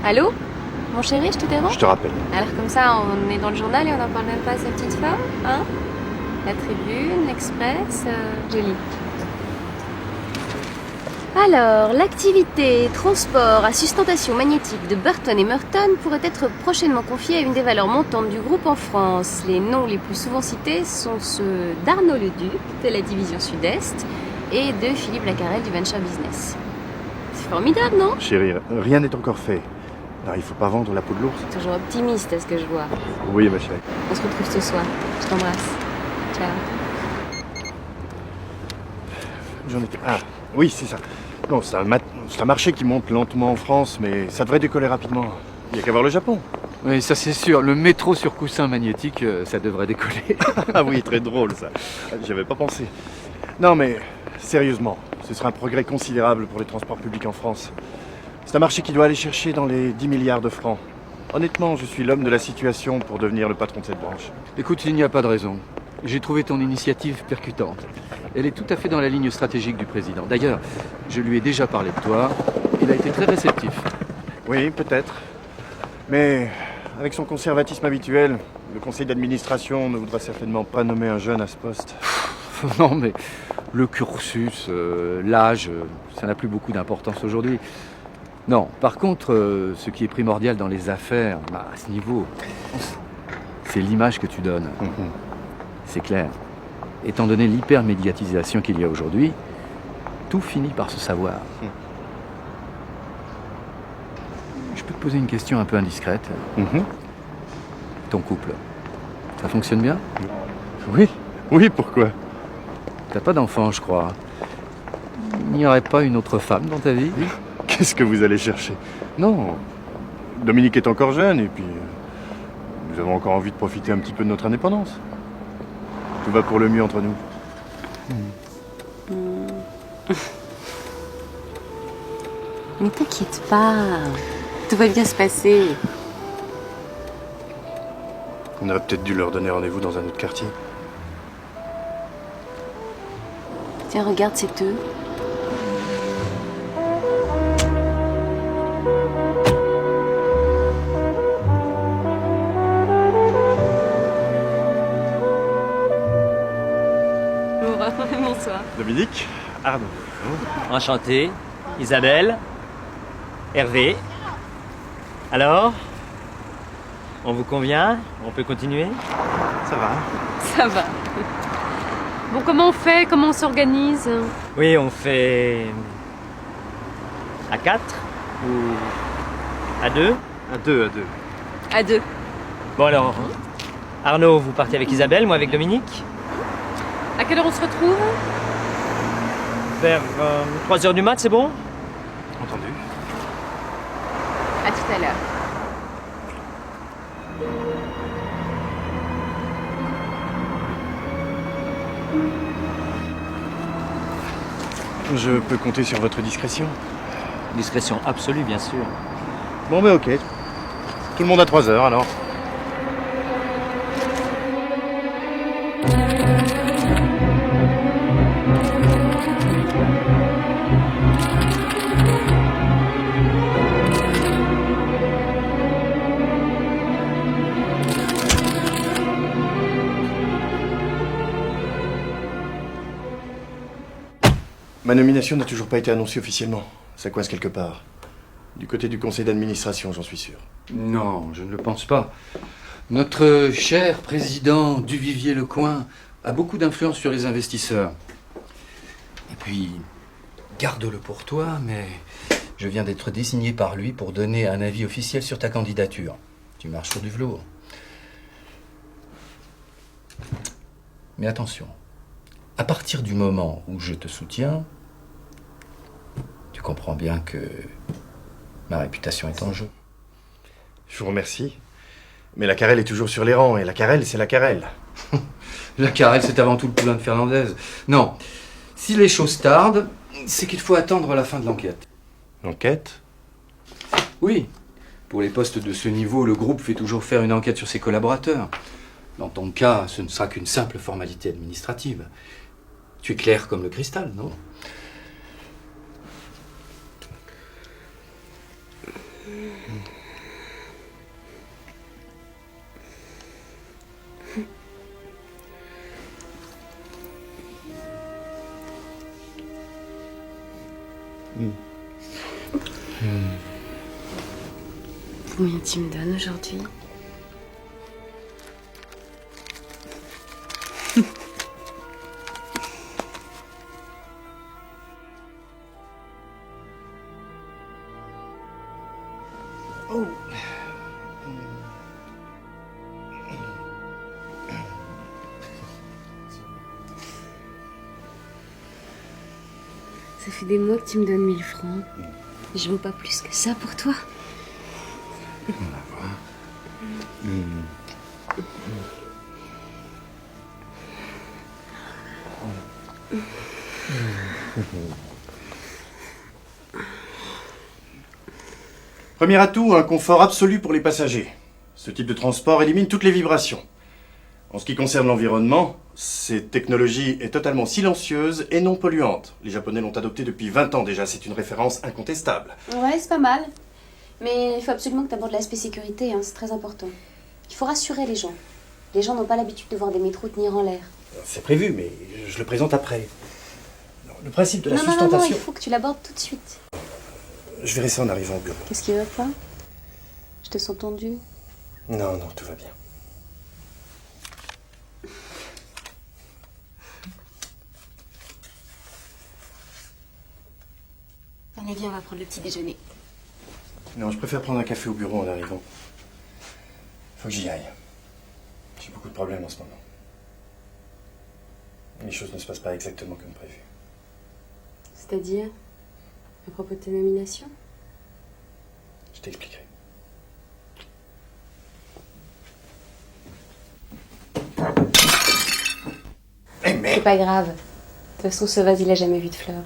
Allô? Mon chéri, je te dérange? Je te rappelle. Alors comme ça, on est dans le journal et on n'en parle même pas à sa petite femme, hein? La Tribune, l'Express, joli. Alors, l'activité transport à sustentation magnétique de Burton et Merton pourrait être prochainement confiée à une des valeurs montantes du groupe en France. Les noms les plus souvent cités sont ceux d'Arnaud Leduc, de la division Sud-Est, et de Philippe Lacarelle du Venture Business. C'est formidable, non? Chérie, rien n'est encore fait. Non, il faut pas vendre la peau de l'ours. Toujours optimiste, à ce que je vois. Oui, ma chérie. On se retrouve ce soir. Je t'embrasse. Ciao. J'en étais... Ah, oui, c'est ça. Non, c'est un marché qui monte lentement en France, mais ça devrait décoller rapidement. Il n'y a qu'à voir le Japon. Oui, ça c'est sûr. Le métro sur coussin magnétique, ça devrait décoller. Ah oui, très drôle ça. J'y avais pas pensé. Non, mais sérieusement, ce sera un progrès considérable pour les transports publics en France. C'est un marché qui doit aller chercher dans les 10 milliards de francs. Honnêtement, je suis l'homme de la situation pour devenir le patron de cette branche. Écoute, il n'y a pas de raison. J'ai trouvé ton initiative percutante. Elle est tout à fait dans la ligne stratégique du président. D'ailleurs, je lui ai déjà parlé de toi. Il a été très réceptif. Oui, peut-être. Mais avec son conservatisme habituel, le conseil d'administration ne voudra certainement pas nommer un jeune à ce poste. Non, mais le cursus, l'âge, ça n'a plus beaucoup d'importance aujourd'hui. Non, par contre, ce qui est primordial dans les affaires, à ce niveau, c'est l'image que tu donnes. C'est clair. Étant donné l'hypermédiatisation qu'il y a aujourd'hui, tout finit par se savoir. Je peux te poser une question un peu indiscrète. Ton couple, ça fonctionne bien? Oui, oui, pourquoi? T'as pas d'enfant, je crois. Il n'y aurait pas une autre femme dans ta vie? Qu'est-ce que vous allez chercher? Non, Dominique est encore jeune et puis nous avons encore envie de profiter un petit peu de notre indépendance. Tout va pour le mieux entre nous. Mais t'inquiète pas. Tout va bien se passer. On aurait peut-être dû leur donner rendez-vous dans un autre quartier. Tiens, regarde, c'est eux. Bonsoir. Dominique, Arnaud. Enchanté. Isabelle. Hervé. Alors? On vous convient? On peut continuer? Ça va? Ça va. Bon, comment on fait? Comment on s'organise? Oui, on fait... à 4 ou à 2? À deux. À deux. Bon alors, Arnaud, vous partez avec Isabelle, moi avec Dominique? À quelle heure on se retrouve? Vers 3h du mat, c'est bon? Entendu. À tout à l'heure. Je peux compter sur votre discrétion? Discrétion absolue, bien sûr. Bon, ben ok. Tout le monde à 3 heures alors. Ma nomination n'a toujours pas été annoncée officiellement. Ça coince quelque part. Du côté du conseil d'administration, j'en suis sûr. Non, je ne le pense pas. Notre cher président Duvivier-Lecoing a beaucoup d'influence sur les investisseurs. Et puis, garde-le pour toi, mais je viens d'être désigné par lui pour donner un avis officiel sur ta candidature. Tu marches sur du velours. Mais attention, à partir du moment où je te soutiens, tu comprends bien que ma réputation est en jeu. Je vous remercie. Mais la Carrel est toujours sur les rangs, et la Carrel, c'est la Carrel. La Carrel, c'est avant tout le poulain de Fernandez. Non, si les choses tardent, c'est qu'il faut attendre la fin de l'enquête. L'enquête? Oui, pour les postes de ce niveau, le groupe fait toujours faire une enquête sur ses collaborateurs. Dans ton cas, ce ne sera qu'une simple formalité administrative. Tu es clair comme le cristal, non? Combien tu me donnes aujourd'hui? Oh. Ça fait des mois que tu me donnes 1000 francs. Je vaux pas plus que ça pour toi. Premier atout, un confort absolu pour les passagers. Ce type de transport élimine toutes les vibrations. En ce qui concerne l'environnement, cette technologie est totalement silencieuse et non polluante. Les Japonais l'ont adoptée depuis 20 ans déjà, c'est une référence incontestable. Ouais, c'est pas mal. Mais il faut absolument que tu abordes l'aspect sécurité, hein, c'est très important. Il faut rassurer les gens. Les gens n'ont pas l'habitude de voir des métros tenir en l'air. C'est prévu, mais je le présente après. Le principe de la Non, sustentation... il faut que tu l'abordes tout de suite. Je verrai ça en arrivant au bureau. Qu'est-ce qui va pas? Je te sens tendu. Non, tout va bien. Allez, viens, on va prendre le petit déjeuner. Non, je préfère prendre un café au bureau en arrivant. Faut que j'y aille. J'ai beaucoup de problèmes en ce moment. Les choses ne se passent pas exactement comme prévu. C'est-à-dire, à propos de ta nomination? Je t'expliquerai. C'est pas grave. De toute façon, ce vase, il a jamais vu de fleurs.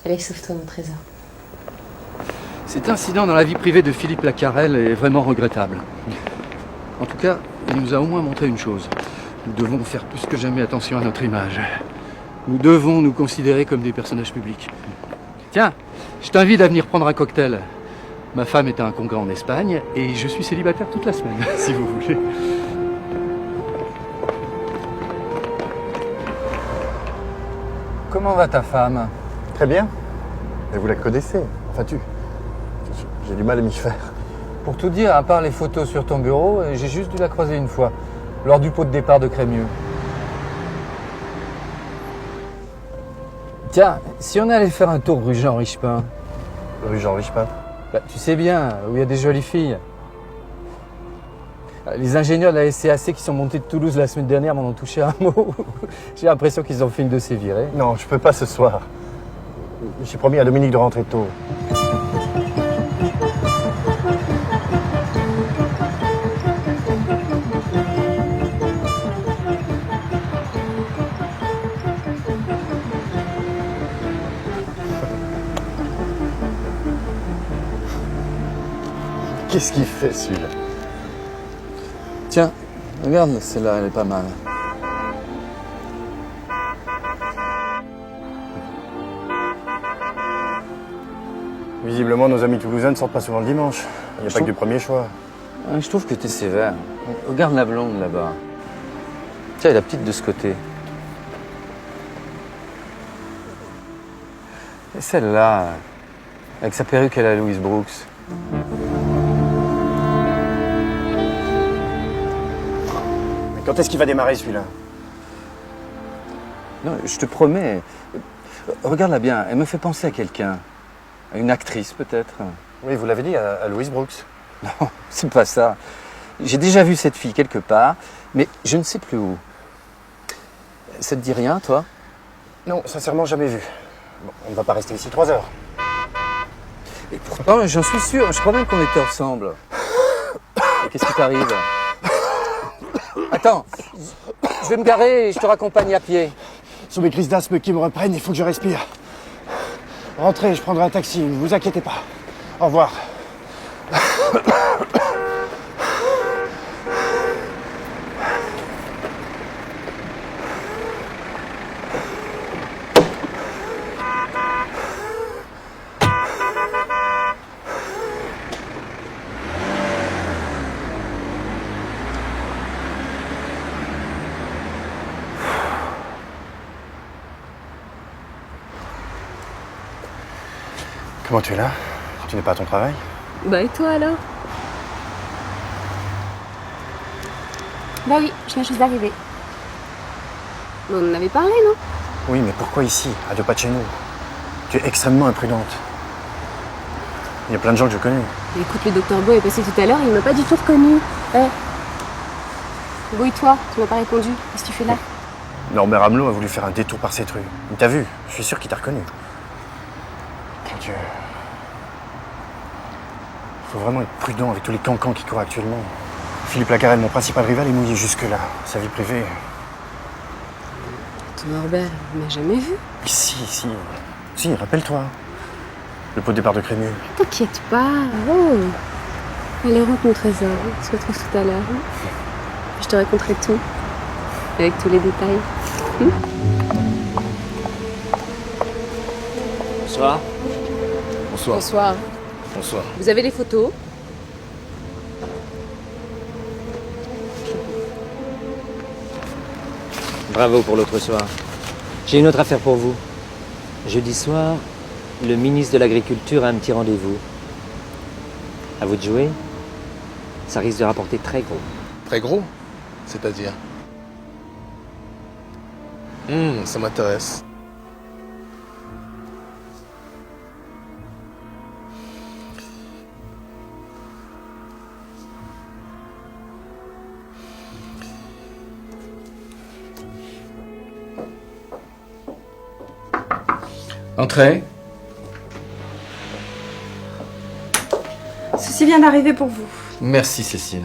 Allez, sauve-toi, mon trésor. Cet incident dans la vie privée de Philippe Lacarelle est vraiment regrettable. En tout cas, il nous a au moins montré une chose. Nous devons faire plus que jamais attention à notre image. Nous devons nous considérer comme des personnages publics. Tiens, je t'invite à venir prendre un cocktail. Ma femme est à un congrès en Espagne et je suis célibataire toute la semaine, si vous voulez. Comment va ta femme? Très bien. Et vous la connaissez. Enfin, j'ai du mal à m'y faire. Pour tout dire, à part les photos sur ton bureau, j'ai juste dû la croiser une fois, lors du pot de départ de Crémieux. Tiens, si on allait faire un tour rue Jean Richepin. Rue Jean Richepin. Bah, tu sais bien, où il y a des jolies filles. Les ingénieurs de la SCAC qui sont montés de Toulouse la semaine dernière m'en ont touché un mot. J'ai l'impression qu'ils ont fait une de ces virées. Non, je peux pas ce soir. J'ai promis à Dominique de rentrer tôt. Qu'est-ce qu'il fait, celui-là? Tiens, regarde, celle-là, elle est pas mal. Visiblement, nos amis toulousains ne sortent pas souvent le dimanche. Il n'y a pas que du premier choix. Je trouve que t'es sévère. Regarde la blonde là-bas. Tiens, et la petite de ce côté. Et celle-là, avec sa perruque à la Louise Brooks. Mais quand est-ce qu'il va démarrer, celui-là? Non, je te promets. Regarde-la bien, elle me fait penser à quelqu'un. À une actrice, peut-être. Oui, vous l'avez dit, à Louise Brooks. Non, c'est pas ça. J'ai déjà vu cette fille quelque part, mais je ne sais plus où. Ça te dit rien, toi? Non, sincèrement, jamais vu. Bon, on ne va pas rester ici 3 heures. Et pourtant, j'en suis sûr, je crois bien qu'on était ensemble. Et qu'est-ce qui t'arrive? Attends, je vais me garer et je te raccompagne à pied. Sous mes crises d'asthme qui me reprennent, il faut que je respire. Rentrez, je prendrai un taxi, ne vous inquiétez pas. Au revoir. Comment tu es là? Tu n'es pas à ton travail? Bah et toi alors? Bah oui, je viens juste d'arriver. On en avait parlé, non? Oui, mais pourquoi ici, à deux pas de chez nous? Tu es extrêmement imprudente. Il y a plein de gens que je connais. Mais écoute, le docteur Beau est passé tout à l'heure, il m'a pas du tout reconnu. Beau et toi, tu m'as pas répondu. Qu'est-ce que tu fais là? Norbert Hamelot a voulu faire un détour par cette rue. Il t'a vu, je suis sûr qu'il t'a reconnu. Mon Dieu. Il faut vraiment être prudent avec tous les cancans qui courent actuellement. Philippe Lacarelle, mon principal rival, est mouillé jusque-là. Sa vie privée. Ton Norbert, il m'a jamais vu. Si, rappelle-toi. Le pot de départ de Crémieux. T'inquiète pas. Oh. Allez, rentre mon trésor. On se retrouve tout à l'heure. Je te raconterai tout. Avec tous les détails. Bonsoir. Bonsoir. Bonsoir. Bonsoir. Vous avez les photos? Bravo pour l'autre soir. J'ai une autre affaire pour vous. Jeudi soir, le ministre de l'Agriculture a un petit rendez-vous. À vous de jouer. Ça risque de rapporter très gros. Très gros? C'est-à-dire? Ça m'intéresse. Entrez. Ceci vient d'arriver pour vous. Merci Cécile.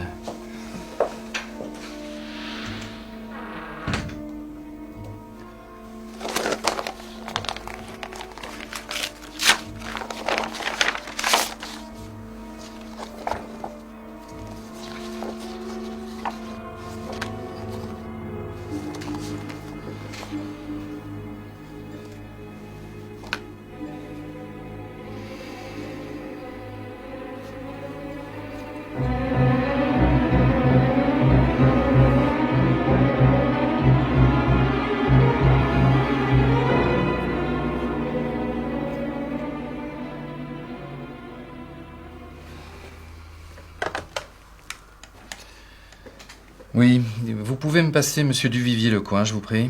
Oui, vous pouvez me passer Monsieur Duvivier-Lecoing, je vous prie.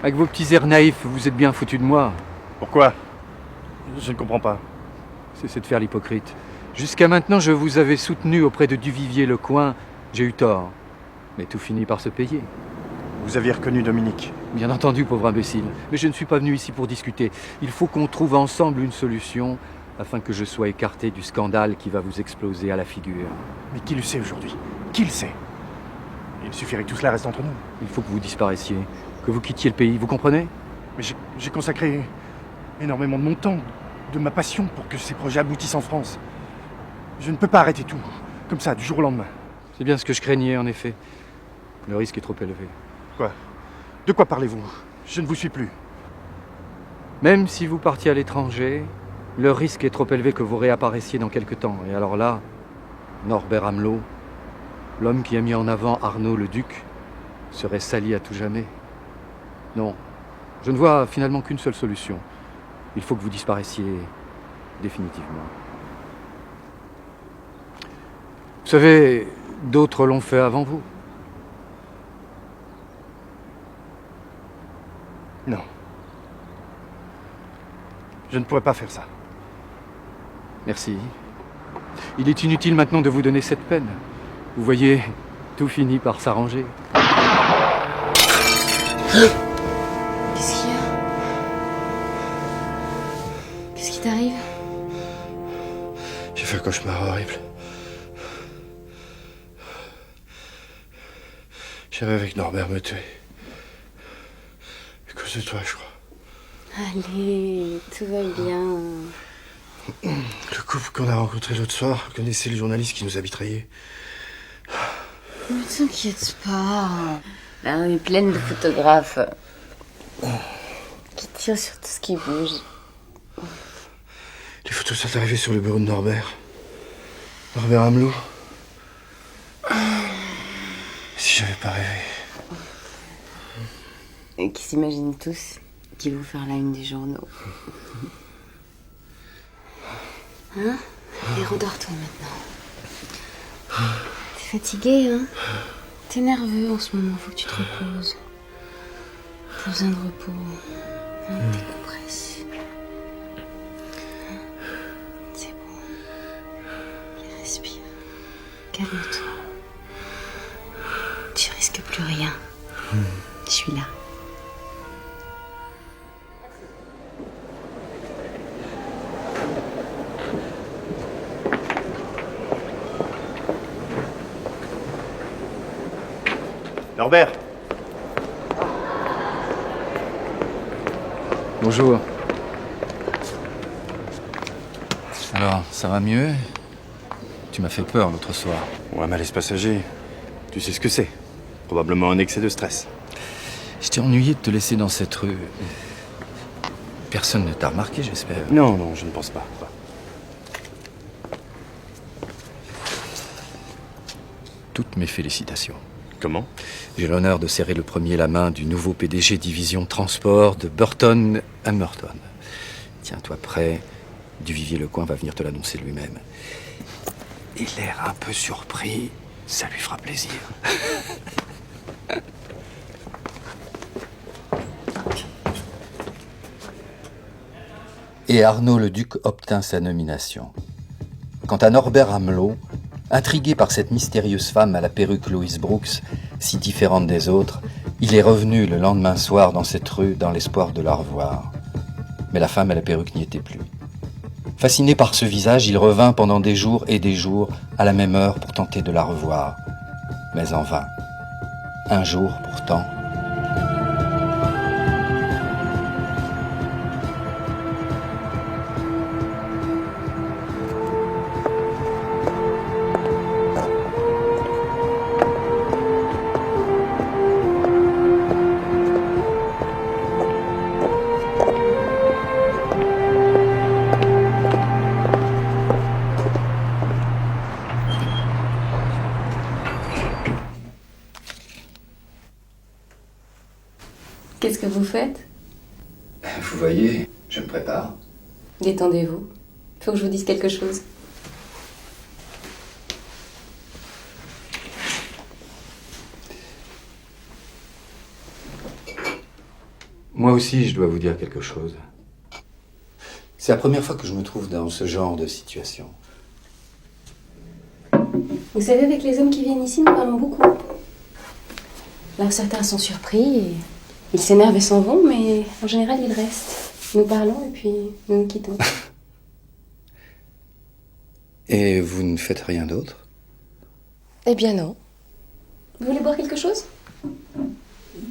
Avec vos petits airs naïfs, vous êtes bien foutu de moi. Pourquoi? Je ne comprends pas. C'est de faire l'hypocrite. Jusqu'à maintenant, je vous avais soutenu auprès de Duvivier-Lecoing. J'ai eu tort. Mais tout finit par se payer. Vous aviez reconnu Dominique. Bien entendu, pauvre imbécile. Mais je ne suis pas venu ici pour discuter. Il faut qu'on trouve ensemble une solution afin que je sois écarté du scandale qui va vous exploser à la figure. Mais qui le sait aujourd'hui? Qui le sait? Il suffirait que tout cela reste entre nous. Il faut que vous disparaissiez, que vous quittiez le pays, vous comprenez? Mais j'ai consacré énormément de mon temps, de ma passion pour que ces projets aboutissent en France. Je ne peux pas arrêter tout, comme ça, du jour au lendemain. C'est bien ce que je craignais, en effet. Le risque est trop élevé. Quoi? De quoi parlez-vous? Je ne vous suis plus. Même si vous partiez à l'étranger, le risque est trop élevé que vous réapparaissiez dans quelque temps. Et alors là, Norbert Hamelot, l'homme qui a mis en avant Arnaud le Duc, serait sali à tout jamais. Non, je ne vois finalement qu'une seule solution. Il faut que vous disparaissiez définitivement. Vous savez, d'autres l'ont fait avant vous. Non. Je ne pourrais pas faire ça. Merci. Il est inutile maintenant de vous donner cette peine. Vous voyez, tout finit par s'arranger. Qu'est-ce qu'il y a? Qu'est-ce qui t'arrive? J'ai fait un cauchemar horrible. Je rêvé avec Norbert me tuer. À cause de toi, je crois. Allez, tout va bien. Le couple qu'on a rencontré l'autre soir connaissait le journaliste qui nous a mitraillés. Ne t'inquiète pas. La rue est pleine de photographes qui tirent sur tout ce qui bouge. Les photos sont arrivées sur le bureau de Norbert. Norbert Amelot. Si j'avais pas rêvé. Et qui s'imaginent tous qu'ils vont faire la une des journaux. Hein? Allez, redors-toi maintenant. T'es fatigué, hein? T'es nerveux en ce moment, faut que tu te reposes. T'as besoin de repos. Hein, décompresse. Hein? C'est bon. Allez, respire. Calme-toi. Tu risques plus rien. Je suis là. Norbert. Bonjour. Alors, ça va mieux? Tu m'as fait peur l'autre soir. Ouais, malaise passager. Tu sais ce que c'est. Probablement un excès de stress. Je t'ai ennuyé de te laisser dans cette rue. Personne ne t'a remarqué, j'espère. Non, non, je ne pense pas. Toutes mes félicitations. Comment? J'ai l'honneur de serrer le premier la main du nouveau PDG division transport de Burton & Merton. Tiens-toi prêt, Duvivier Lecoing va venir te l'annoncer lui-même. Et l'air un peu surpris, ça lui fera plaisir. Et Arnaud le Duc obtint sa nomination. Quant à Norbert Amelot, intrigué par cette mystérieuse femme à la perruque Louise Brooks, si différente des autres, il est revenu le lendemain soir dans cette rue dans l'espoir de la revoir. Mais la femme à la perruque n'y était plus. Fasciné par ce visage, il revint pendant des jours et des jours à la même heure pour tenter de la revoir. Mais en vain. Un jour, pourtant, Qu'est-ce que vous faites? vous voyez, je me prépare. Détendez-vous. Faut que je vous dise quelque chose. Moi aussi, je dois vous dire quelque chose. C'est la première fois que je me trouve dans ce genre de situation. Vous savez, avec les hommes qui viennent ici, nous parlons beaucoup. Alors certains sont surpris et ils s'énervent et s'en vont, mais en général, ils restent. Nous parlons et puis nous nous quittons. Et vous ne faites rien d'autre? Eh bien non. Vous voulez boire quelque chose?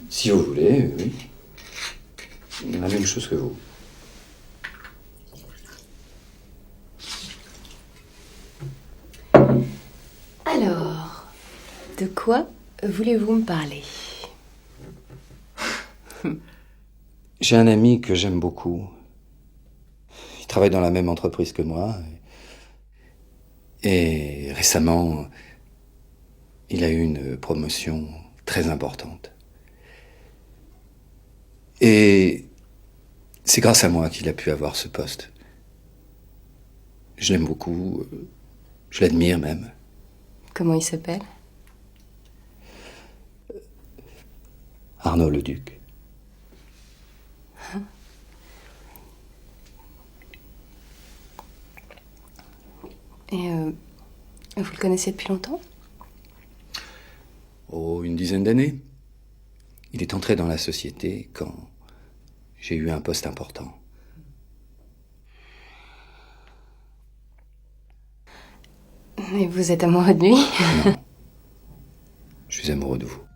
Si vous voulez, oui. La même chose que vous. Alors, de quoi voulez-vous me parler? J'ai un ami que j'aime beaucoup. Il travaille dans la même entreprise que moi. Et récemment, il a eu une promotion très importante. Et c'est grâce à moi qu'il a pu avoir ce poste. Je l'aime beaucoup, je l'admire même. Comment il s'appelle? Arnaud le Duc. Et vous le connaissez depuis longtemps? Oh, une dizaine d'années. Il est entré dans la société quand j'ai eu un poste important. Et vous êtes amoureux de lui? Non. Je suis amoureux de vous.